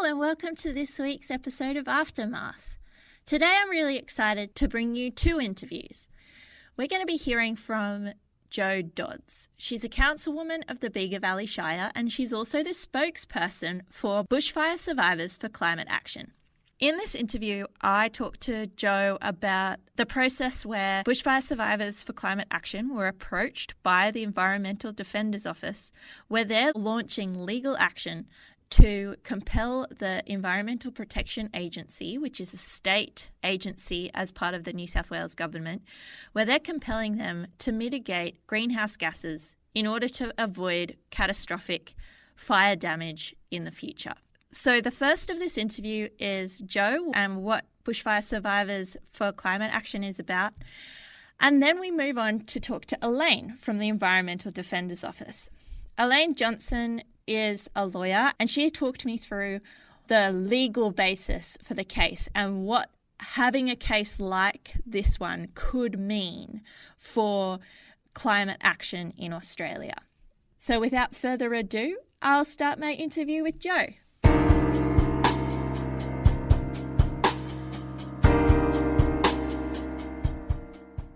all, and welcome to this week's episode of Aftermath. Today I'm really excited to bring you two interviews. We're going to be hearing from Jo Dodds. She's a councilwoman of the Bega Valley Shire, and she's also the spokesperson for bushfire survivors for climate action. In this interview, I talked to Jo about the process where bushfire survivors for climate action were approached by the Environmental Defender's Office, where they're launching legal action to compel the Environmental Protection Agency, which is a state agency as part of the New South Wales government, where they're compelling them to mitigate greenhouse gases in order to avoid catastrophic fire damage in the future. So the first of this interview is Jo and what bushfire survivors for climate action is about. And then we move on to talk to Elaine from the Environmental Defender's Office. Elaine Johnson is a lawyer, and she talked me through the legal basis for the case and what having a case like this one could mean for climate action in Australia. So without further ado, I'll start my interview with Jo.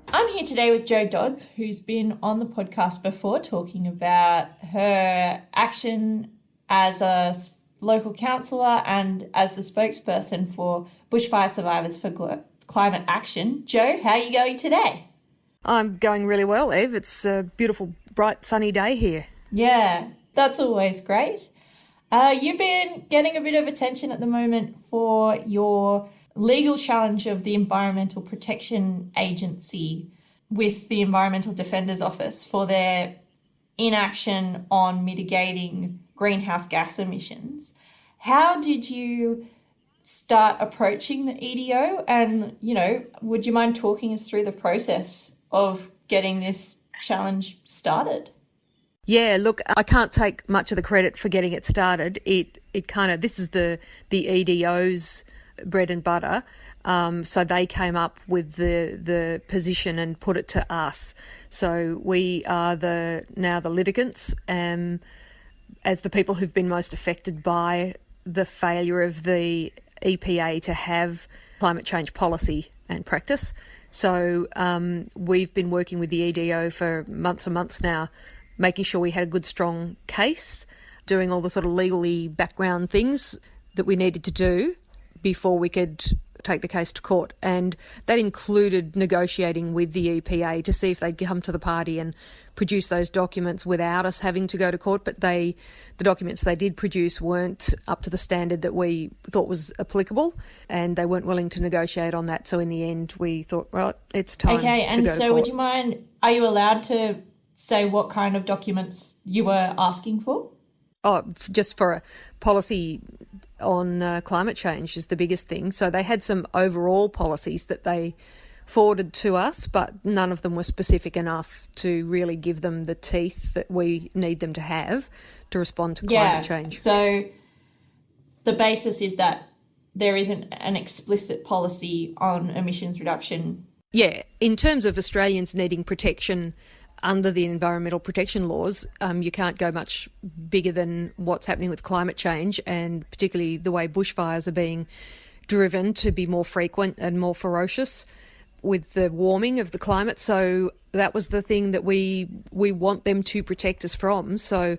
I'm here today with Jo Dodds, who's been on the podcast before talking about her action as a local councillor and as the spokesperson for bushfire survivors for climate action. Jo, how are you going today? I'm going really well, Eve. It's a beautiful, bright, sunny day here. Yeah, that's always great. You've been getting a bit of attention at the moment for your legal challenge of the Environmental Protection Agency with the Environmental Defender's Office for their inaction on mitigating greenhouse gas emissions. How did you start approaching the EDO? And, would you mind talking us through the process of getting this challenge started? Yeah, look, I can't take much of the credit for getting it started. This is the EDO's bread and butter. So they came up with the position and put it to us. So we are now the litigants, as the people who've been most affected by the failure of the EPA to have climate change policy and practice. So we've been working with the EDO for months and months now, making sure we had a good, strong case, doing all the sort of legally background things that we needed to do before we could take the case to court. And that included negotiating with the EPA to see if they'd come to the party and produce those documents without us having to go to court. But the documents they did produce weren't up to the standard that we thought was applicable, and they weren't willing to negotiate on that. So in the end, we thought, right, it's time to go to court. Okay, and so would you mind, are you allowed to say what kind of documents you were asking for? Oh, just for a policy on climate change is the biggest thing. So they had some overall policies that they forwarded to us, but none of them were specific enough to really give them the teeth that we need them to have to respond to climate change. So the basis is that there isn't an explicit policy on emissions reduction. Yeah, in terms of Australians needing protection under the environmental protection laws, you can't go much bigger than what's happening with climate change, and particularly the way bushfires are being driven to be more frequent and more ferocious with the warming of the climate. So that was the thing that we want them to protect us from. So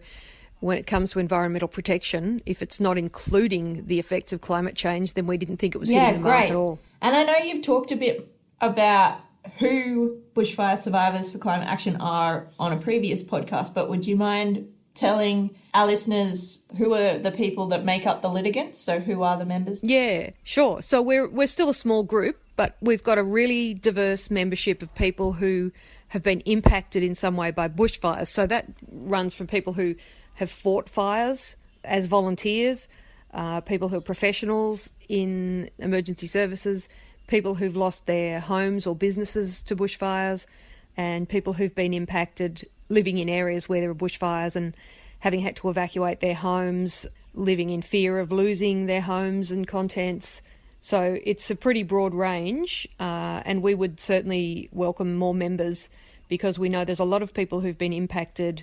when it comes to environmental protection, if it's not including the effects of climate change, then we didn't think it was hitting the mark at all. And I know you've talked a bit about who bushfire survivors for climate action are on a previous podcast, but would you mind telling our listeners who are the people that make up the litigants? So who are the members? Yeah, sure. So we're still a small group, but we've got a really diverse membership of people who have been impacted in some way by bushfires. So that runs from people who have fought fires as volunteers, people who are professionals in emergency services, people who've lost their homes or businesses to bushfires, and people who've been impacted living in areas where there are bushfires and having had to evacuate their homes, living in fear of losing their homes and contents. So it's a pretty broad range, and we would certainly welcome more members because we know there's a lot of people who've been impacted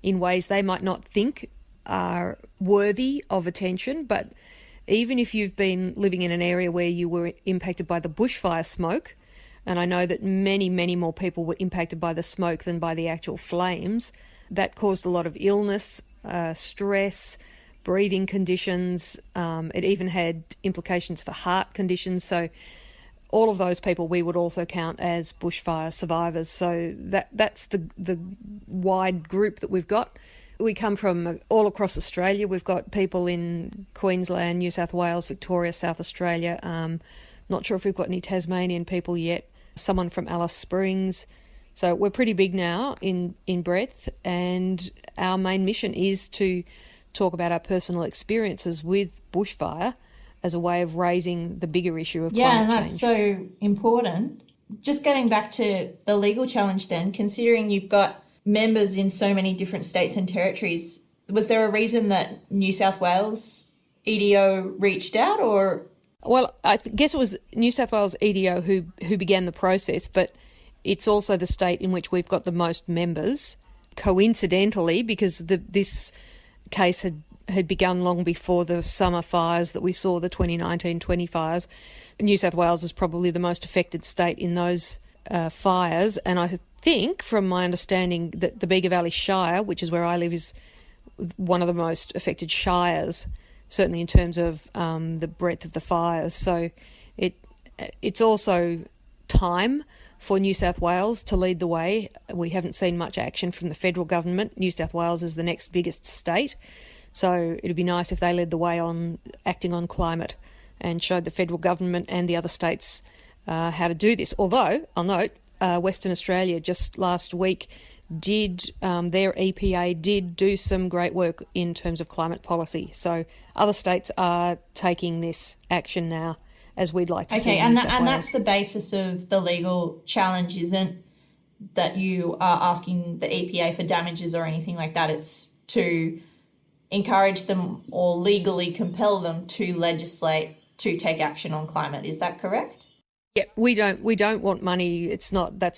in ways they might not think are worthy of attention, but even if you've been living in an area where you were impacted by the bushfire smoke, and I know that many, many more people were impacted by the smoke than by the actual flames, that caused a lot of illness, stress, breathing conditions. It even had implications for heart conditions. So all of those people we would also count as bushfire survivors. So that's the wide group that we've got. We come from all across Australia. We've got people in Queensland, New South Wales, Victoria, South Australia. Not sure if we've got any Tasmanian people yet. Someone from Alice Springs. So we're pretty big now in breadth, and our main mission is to talk about our personal experiences with bushfire as a way of raising the bigger issue of climate change. Yeah, and that's so important. Just getting back to the legal challenge then, considering you've got members in so many different states and territories, was there a reason that New South Wales EDO reached out, or? Well, I guess it was New South Wales EDO who began the process, but it's also the state in which we've got the most members, coincidentally, because this case had begun long before the summer fires that we saw, the 2019-20 fires. New South Wales is probably the most affected state in those fires, and I think, from my understanding, that the Bega Valley Shire, which is where I live, is one of the most affected shires, certainly in terms of the breadth of the fires. So it's also time for New South Wales to lead the way. We haven't seen much action from the federal government. New South Wales is the next biggest state, so it'd be nice if they led the way on acting on climate and showed the federal government and the other states how to do this. Although, I'll note, Western Australia just last week their EPA did do some great work in terms of climate policy. So other states are taking this action now, as we'd like to see. Okay, and that's the basis of the legal challenge, isn't that you are asking the EPA for damages or anything like that. It's to encourage them or legally compel them to legislate to take action on climate. Is that correct? Yeah, we don't want money. That's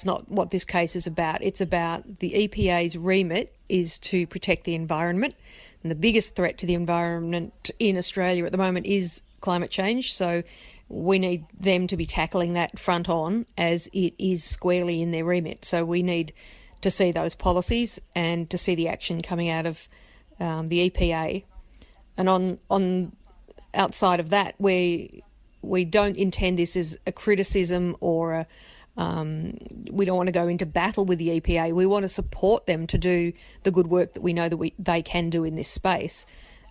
not what this case is about. It's about the EPA's remit is to protect the environment, and the biggest threat to the environment in Australia at the moment is climate change. So we need them to be tackling that front on, as it is squarely in their remit. So we need to see those policies and to see the action coming out of the EPA. And on outside of that, we don't intend this as a criticism or we don't want to go into battle with the EPA. We want to support them to do the good work that we know that they can do in this space.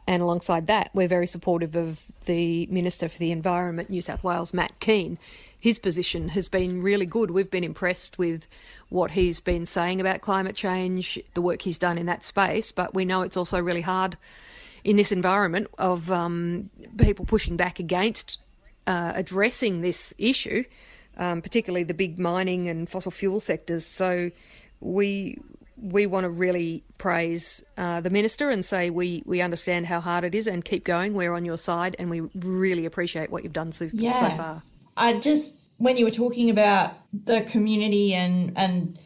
And alongside that, we're very supportive of the Minister for the Environment, New South Wales, Matt Keane. His position has been really good. We've been impressed with what he's been saying about climate change, the work he's done in that space, but we know it's also really hard in this environment of people pushing back against addressing this issue, particularly the big mining and fossil fuel sectors. So we want to really praise the Minister and say we understand how hard it is and keep going. We're on your side and we really appreciate what you've done so far. When you were talking about the community and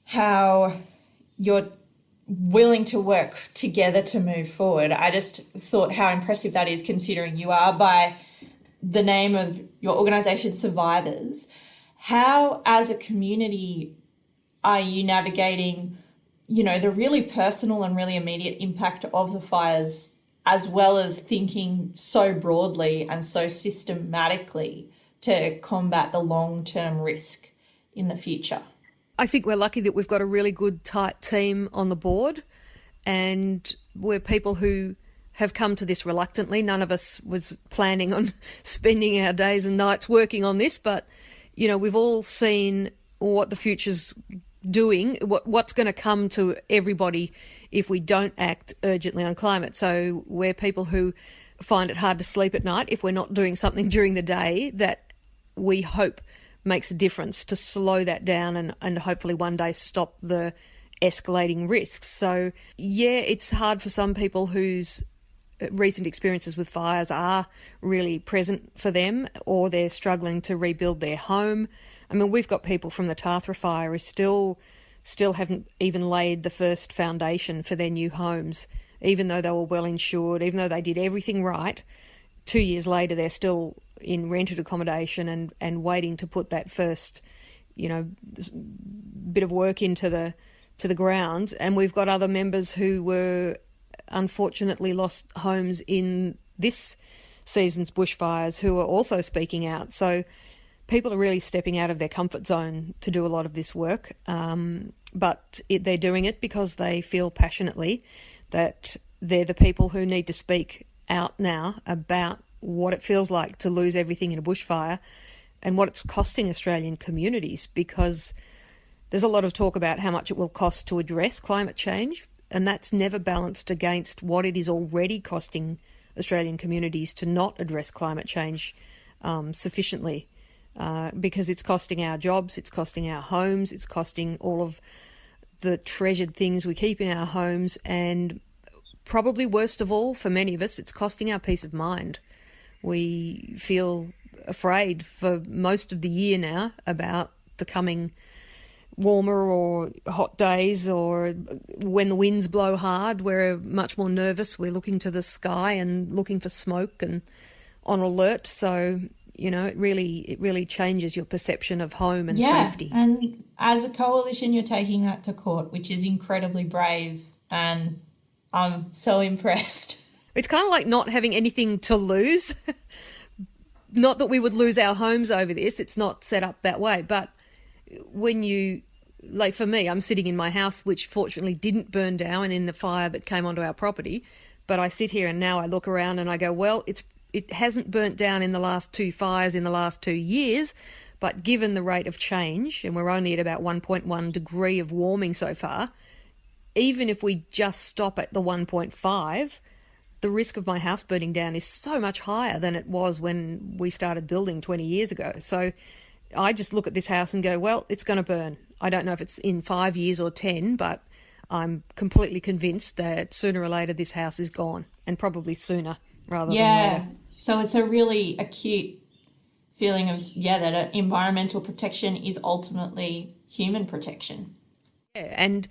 how you're willing to work together to move forward, I just thought how impressive that is, considering you are, by the name of your organisation, Survivors. How, as a community, are you navigating, the really personal and really immediate impact of the fires, as well as thinking so broadly and so systematically to combat the long-term risk in the future? I think we're lucky that we've got a really good, tight team on the board, and we're people who have come to this reluctantly. None of us was planning on spending our days and nights working on this, but, we've all seen what the future's doing, what's going to come to everybody if we don't act urgently on climate. So we're people who find it hard to sleep at night if we're not doing something during the day that we hope makes a difference to slow that down and hopefully one day stop the escalating risks. So, yeah, it's hard for some people whose recent experiences with fires are really present for them, or they're struggling to rebuild their home. I mean, we've got people from the Tathra fire who still haven't even laid the first foundation for their new homes, even though they were well insured, even though they did everything right 2 years later, they're still in rented accommodation and waiting to put that first, bit of work into the ground. And we've got other members who were unfortunately lost homes in this season's bushfires who are also speaking out. So people are really stepping out of their comfort zone to do a lot of this work, but they're doing it because they feel passionately that they're the people who need to speak out now about what it feels like to lose everything in a bushfire and what it's costing Australian communities, because there's a lot of talk about how much it will cost to address climate change, and that's never balanced against what it is already costing Australian communities to not address climate change sufficiently, because it's costing our jobs, it's costing our homes, it's costing all of the treasured things we keep in our homes, and probably worst of all for many of us, it's costing our peace of mind. We feel afraid for most of the year now about the coming warmer or hot days, or when the winds blow hard, we're much more nervous. We're looking to the sky and looking for smoke and on alert. So, it really changes your perception of home and safety. And as a coalition, you're taking that to court, which is incredibly brave, and I'm so impressed. It's kind of like not having anything to lose. Not that we would lose our homes over this. It's not set up that way. But when for me, I'm sitting in my house, which fortunately didn't burn down in the fire that came onto our property. But I sit here and now I look around and I go, well, it hasn't burnt down in the last 2 fires in the last 2 years. But given the rate of change, and we're only at about 1.1 degree of warming so far, even if we just stop at the 1.5, the risk of my house burning down is so much higher than it was when we started building 20 years ago. So I just look at this house and go, well, it's going to burn. I don't know if it's in 5 years or 10, but I'm completely convinced that sooner or later this house is gone, and probably sooner rather than later. So it's a really acute feeling of, that environmental protection is ultimately human protection. Yeah, and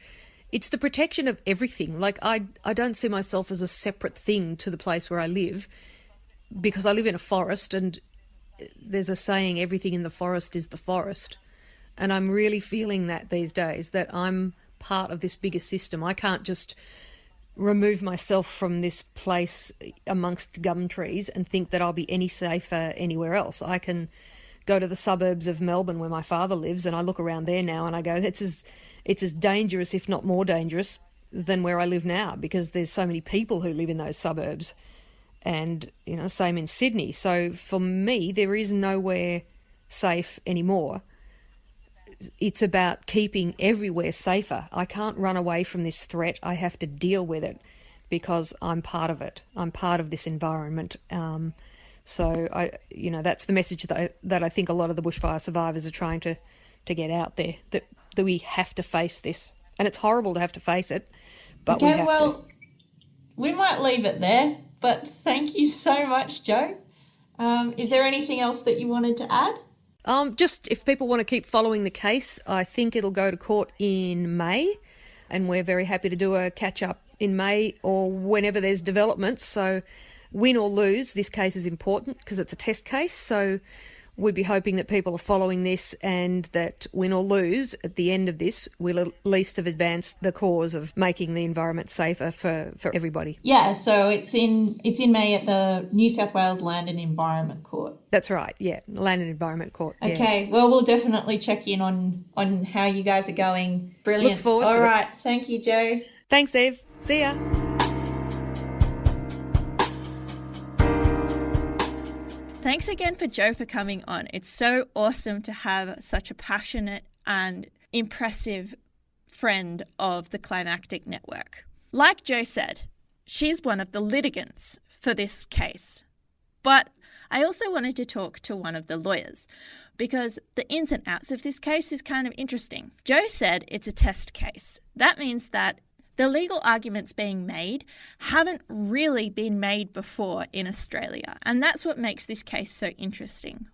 it's the protection of everything. Like, I don't see myself as a separate thing to the place where I live, because I live in a forest, and there's a saying, everything in the forest is the forest. And I'm really feeling that these days, that I'm part of this bigger system. I can't just remove myself from this place amongst gum trees and think that I'll be any safer anywhere else. I can go to the suburbs of Melbourne where my father lives, and I look around there now and I go, it's as dangerous, if not more dangerous, than where I live now, because there's so many people who live in those suburbs. And, same in Sydney. So for me, there is nowhere safe anymore. It's about keeping everywhere safer. I can't run away from this threat. I have to deal with it because I'm part of it. I'm part of this environment. So that's the message that I think a lot of the bushfire survivors are trying to get out there, that we have to face this. And it's horrible to have to face it, but we have to. We might leave it there, but thank you so much, Jo. Is there anything else that you wanted to add? Just if people want to keep following the case, I think it'll go to court in May, and we're very happy to do a catch-up in May or whenever there's developments. So win or lose, this case is important because it's a test case. So we'd be hoping that people are following this, and that win or lose, at the end of this, we'll at least have advanced the cause of making the environment safer for everybody. Yeah, so it's in May at the New South Wales Land and Environment Court. That's right, yeah, the Land and Environment Court. Okay, well, we'll definitely check in on how you guys are going. Brilliant. Look forward to it. All right, thank you, Jo. Thanks, Eve. See ya. Thanks again for Jo for coming on. It's so awesome to have such a passionate and impressive friend of the Climactic Network. Like Jo said, she's one of the litigants for this case. But I also wanted to talk to one of the lawyers, because the ins and outs of this case is kind of interesting. Jo said it's a test case. That means that the legal arguments being made haven't really been made before in Australia, and that's what makes this case so interesting.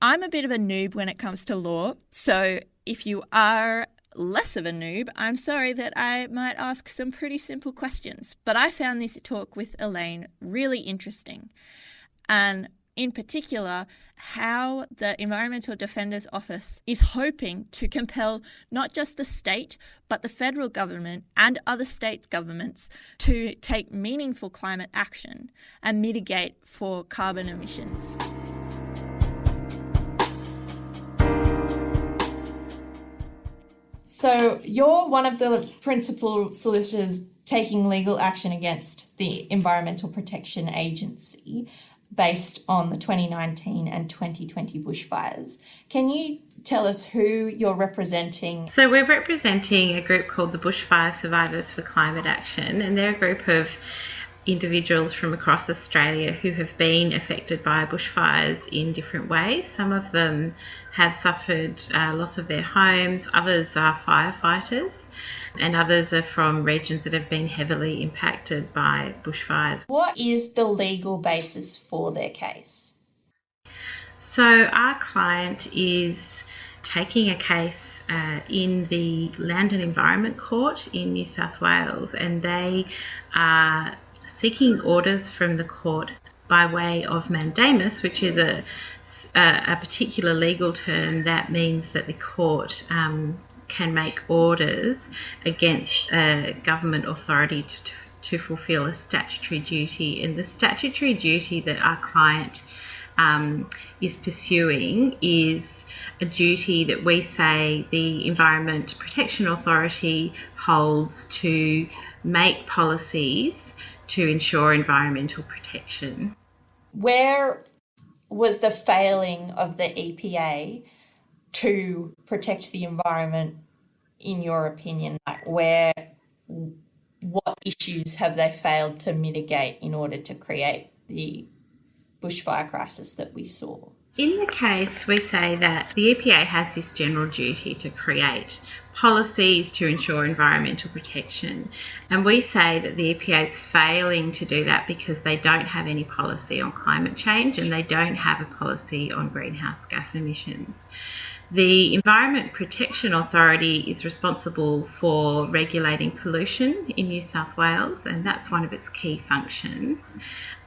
I'm a bit of a noob when it comes to law, so if you are less of a noob, I'm sorry that I might ask some pretty simple questions, but I found this talk with Elaine really interesting. and in particular, how the Environmental Defender's Office is hoping to compel not just the state, but the federal government and other state governments to take meaningful climate action and mitigate for carbon emissions. So you're one of the principal solicitors taking legal action against the Environmental Protection Agency based on the 2019 and 2020 bushfires. Can you tell us who you're representing? So we're representing a group called the Bushfire Survivors for Climate Action, and they're a group of individuals from across Australia who have been affected by bushfires in different ways. Some of them have suffered loss of their homes, others are firefighters, and others are from regions that have been heavily impacted by bushfires. What is the legal basis for their case? So our client is taking a case in the Land and Environment Court in New South Wales, and they are seeking orders from the court by way of mandamus, which is a particular legal term that means that the court can make orders against a government authority to fulfil a statutory duty. And the statutory duty that our client is pursuing is a duty that we say the Environment Protection Authority holds to make policies to ensure environmental protection. Where was the failing of the EPA to protect the environment, in your opinion? Like what issues have they failed to mitigate in order to create the bushfire crisis that we saw? In the case, we say that the EPA has this general duty to create policies to ensure environmental protection, and we say that the EPA is failing to do that because they don't have any policy on climate change and they don't have a policy on greenhouse gas emissions. The Environment Protection Authority is responsible for regulating pollution in New South Wales, and that's one of its key functions.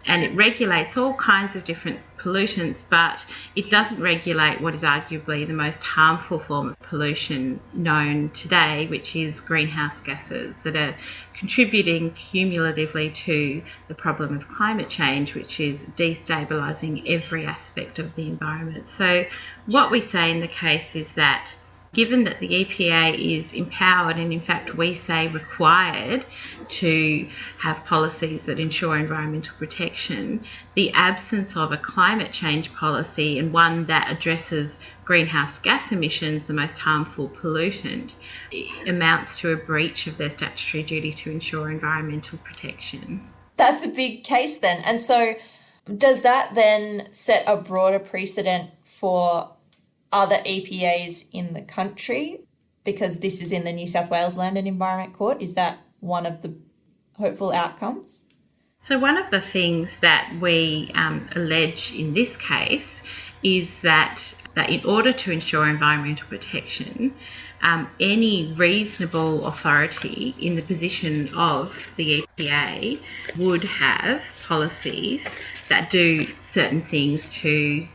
And it regulates all kinds of different pollutants, but it doesn't regulate what is arguably the most harmful form of pollution known today, which is greenhouse gases that are contributing cumulatively to the problem of climate change, which is destabilising every aspect of the environment. So what we say in the case is that given that the EPA is empowered and in fact we say required to have policies that ensure environmental protection, the absence of a climate change policy and one that addresses greenhouse gas emissions, the most harmful pollutant, amounts to a breach of their statutory duty to ensure environmental protection. That's a big case then. And so does that then set a broader precedent for other EPAs in the country, because this is in the New South Wales Land and Environment Court? Is that one of the hopeful outcomes? So one of the things that we allege in this case is that in order to ensure environmental protection, any reasonable authority in the position of the EPA would have policies that do certain things to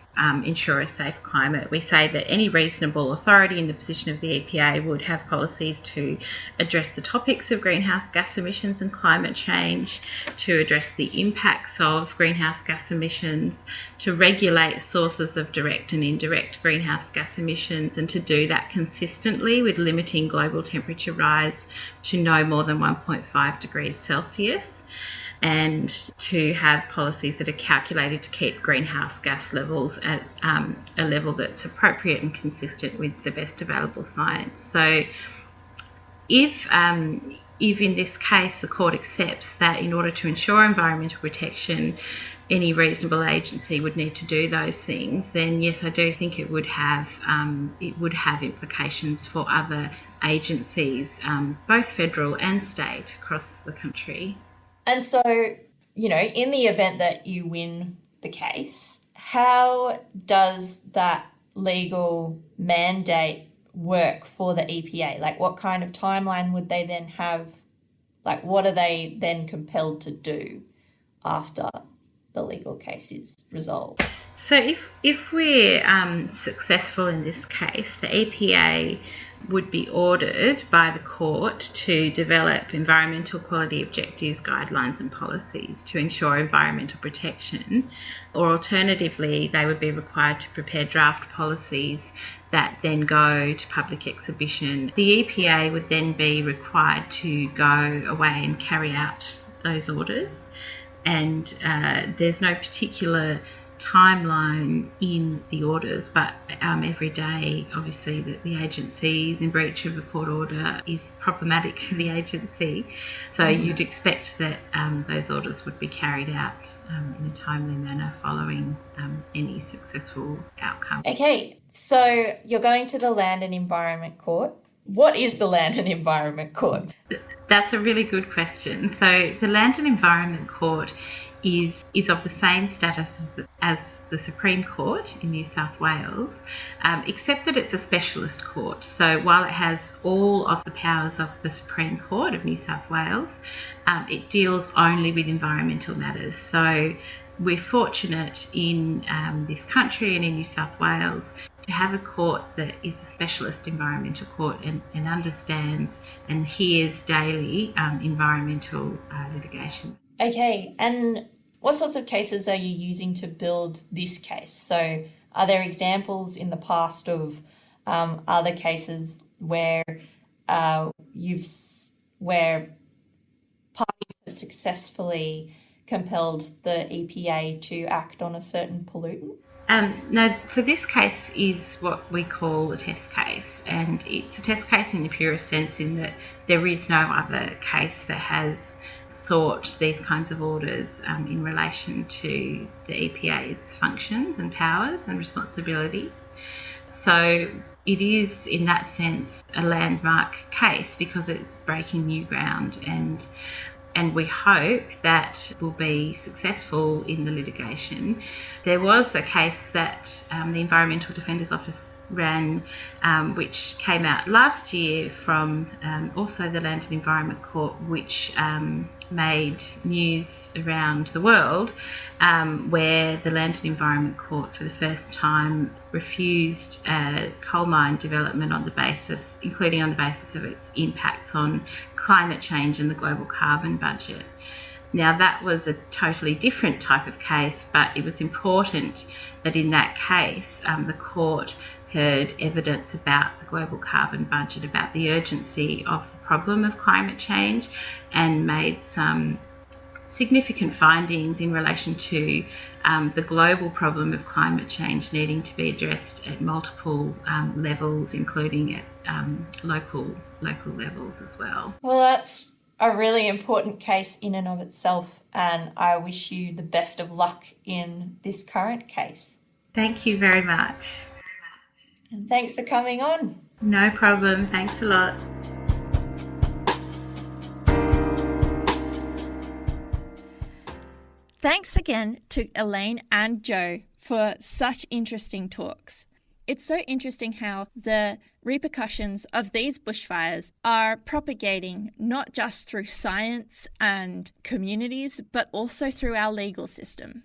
ensure a safe climate. We say that any reasonable authority in the position of the EPA would have policies to address the topics of greenhouse gas emissions and climate change, to address the impacts of greenhouse gas emissions, to regulate sources of direct and indirect greenhouse gas emissions, and to do that consistently with limiting global temperature rise to no more than 1.5 degrees Celsius, and to have policies that are calculated to keep greenhouse gas levels at a level that's appropriate and consistent with the best available science. So if in this case the court accepts that in order to ensure environmental protection, any reasonable agency would need to do those things, then yes, I do think it would have implications for other agencies, both federal and state, across the country. And so, in the event that you win the case, how does that legal mandate work for the EPA? Like, what kind of timeline would they then have? Like, what are they then compelled to do after the legal case is resolved? So if we're successful in this case, the EPA would be ordered by the court to develop environmental quality objectives, guidelines and policies to ensure environmental protection, or alternatively they would be required to prepare draft policies that then go to public exhibition. The EPA would then be required to go away and carry out those orders, and there's no particular timeline in the orders, but every day obviously that the agency is in breach of the court order is problematic for the agency, so you'd expect that those orders would be carried out in a timely manner following any successful outcome. Okay, so you're going to the Land and Environment Court. What is the Land and Environment Court? That's a really good question. So the Land and Environment Court is of the same status as the Supreme Court in New South Wales, except that it's a specialist court. So while it has all of the powers of the Supreme Court of New South Wales, it deals only with environmental matters. So we're fortunate in this country and in New South Wales to have a court that is a specialist environmental court and understands and hears daily environmental litigation. Okay, and what sorts of cases are you using to build this case? So are there examples in the past of other cases where where parties have successfully compelled the EPA to act on a certain pollutant? No, so this case is what we call a test case, and it's a test case in the purest sense in that there is no other case that has sought these kinds of orders in relation to the EPA's functions and powers and responsibilities. So it is, in that sense, a landmark case because it's breaking new ground, and we hope that will be successful in the litigation. There was a case that the Environmental Defenders Office ran, which came out last year from also the Land and Environment Court, which made news around the world, where the Land and Environment Court for the first time refused coal mine development including on the basis of its impacts on climate change and the global carbon budget. Now that was a totally different type of case, but it was important that in that case the court heard evidence about the global carbon budget, about the urgency of the problem of climate change, and made some significant findings in relation to the global problem of climate change needing to be addressed at multiple levels, including at local levels as well. Well, that's a really important case in and of itself, and I wish you the best of luck in this current case. Thank you very much. And thanks for coming on. No problem. Thanks a lot. Thanks again to Elaine and Joe for such interesting talks. It's so interesting how the repercussions of these bushfires are propagating not just through science and communities, but also through our legal system.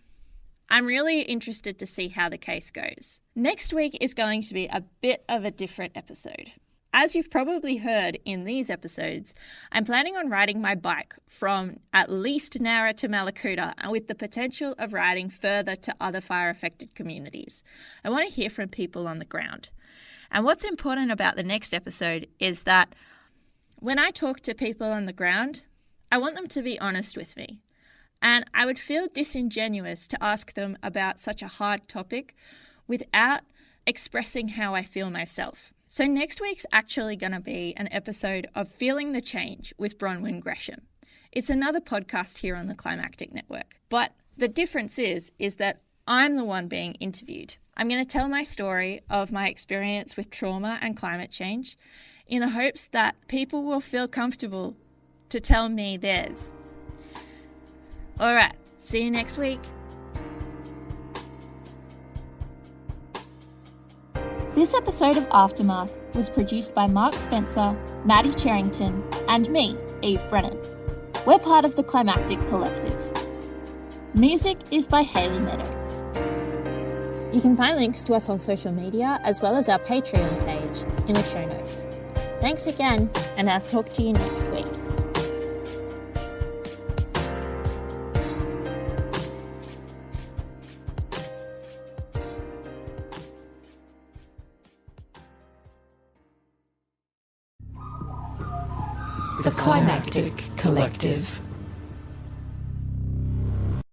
I'm really interested to see how the case goes. Next week is going to be a bit of a different episode. As you've probably heard in these episodes, I'm planning on riding my bike from at least Nowra to Malakuta, and with the potential of riding further to other fire-affected communities. I want to hear from people on the ground. And what's important about the next episode is that when I talk to people on the ground, I want them to be honest with me. And I would feel disingenuous to ask them about such a hard topic without expressing how I feel myself. So next week's actually going to be an episode of Feeling the Change with Bronwyn Gresham. It's another podcast here on the Climactic Network. But the difference is that I'm the one being interviewed. I'm going to tell my story of my experience with trauma and climate change in the hopes that people will feel comfortable to tell me theirs. All right, see you next week. This episode of Aftermath was produced by Mark Spencer, Maddie Cherrington, and me, Eve Brennan. We're part of the Climactic Collective. Music is by Hayley Meadows. You can find links to us on social media as well as our Patreon page in the show notes. Thanks again, and I'll talk to you next week. The Climactic Collective.